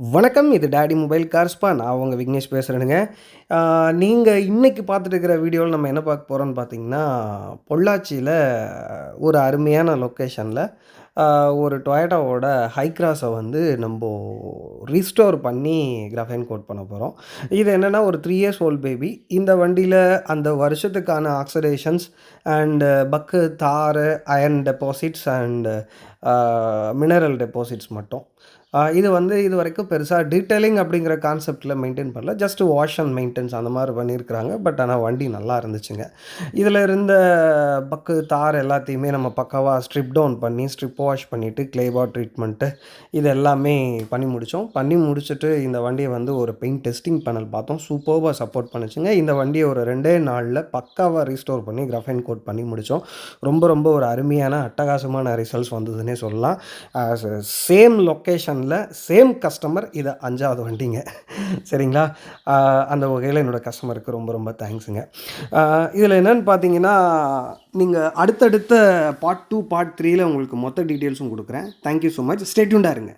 வணக்கம். இது daddy mobile கார்ஸ்ப்பா. நான் உங்க விக்னேஷ் பேசுறேனுங்க. நீங்க இன்னைக்கு பார்த்துட்டு இருக்கிற வீடியோல நம்ம என்ன பார்க்க போறோம்ன்னு பார்த்தீங்கன்னா, பொள்ளாச்சியில ஒரு அருமையான லொக்கேஷன்ல அ ஒரு டொயோட்டாவோட ஹை கிராஸ வந்து நம்போ ரீஸ்டோர் பண்ணி கிராஃபைன் கோட் பண்ண போறோம். இது என்னன்னா ஒரு 3 இயர்ஸ் ஓல்ட் பேபி. இந்த வண்டியில அந்த வருஷத்துக்கான ஆக்ஸிடேஷன்ஸ் அண்ட் பக்கு, தாரு, iron deposits and a mineral deposits மட்டும். இது வந்து இதுவரைக்கும் பெருசா டீட்டெயிலிங் அப்படிங்கிற கான்செப்ட்ல மெயின்டெயின் பண்ணல. ஜஸ்ட் வாஷ் அண்ட் மெயின்டெனன்ஸ் அந்த மாரி பண்ணியிருக்கிறாங்க. பட் ஆனா வண்டி நல்லா இருந்துச்சுங்க. இதில இருந்த பக்கு, தார் எல்லாத்தையுமே நம்ம பக்காவா ஸ்ட்ரிப் டவுன் பண்ணி, ஸ்ட்ரிப் வாஷ் பண்ணிட்டு, க்ளே பார் ட்ரீட்மெண்ட்டு இது எல்லாமே பண்ணி முடிச்சோம். பண்ணி முடிச்சுட்டு இந்த வண்டிய வந்து ஒரு பெயிண்ட் டெஸ்டிங் பேனல் பார்த்தோம். சூப்பர்பா சப்போர்ட் பண்ணுச்சுங்க. இந்த வண்டிய ஒரு 2டே நாள்ல பக்காவா ரீஸ்டோர் பண்ணி கிராஃபைன் கோட் பண்ணி முடிச்சோம். ரொம்ப ரொம்ப ஒரு அருமையான, அட்டகாசமான ரிசல்ட்ஸ் வந்ததுன்னே சொல்லலாம். அ சேம் லொக்கேஷன்ல சேம் கஸ்டமர் இது 5வது வண்டிங்க. சரிங்களா? அ அந்த வகையில என்னோட கஸ்டமருக்கு ரொம்ப ரொம்ப தேங்க்ஸுங்க. இதில என்னன்னு பார்த்தீங்கன்னா, நீங்க அடுத்தடுத்த பார்ட் 2, பார்ட் 3ல உங்களுக்கு மொத்த டீட்டெயில்ஸும் குடுக்குறேன். Thank you so much. Stay டியூன்டா இருங்க.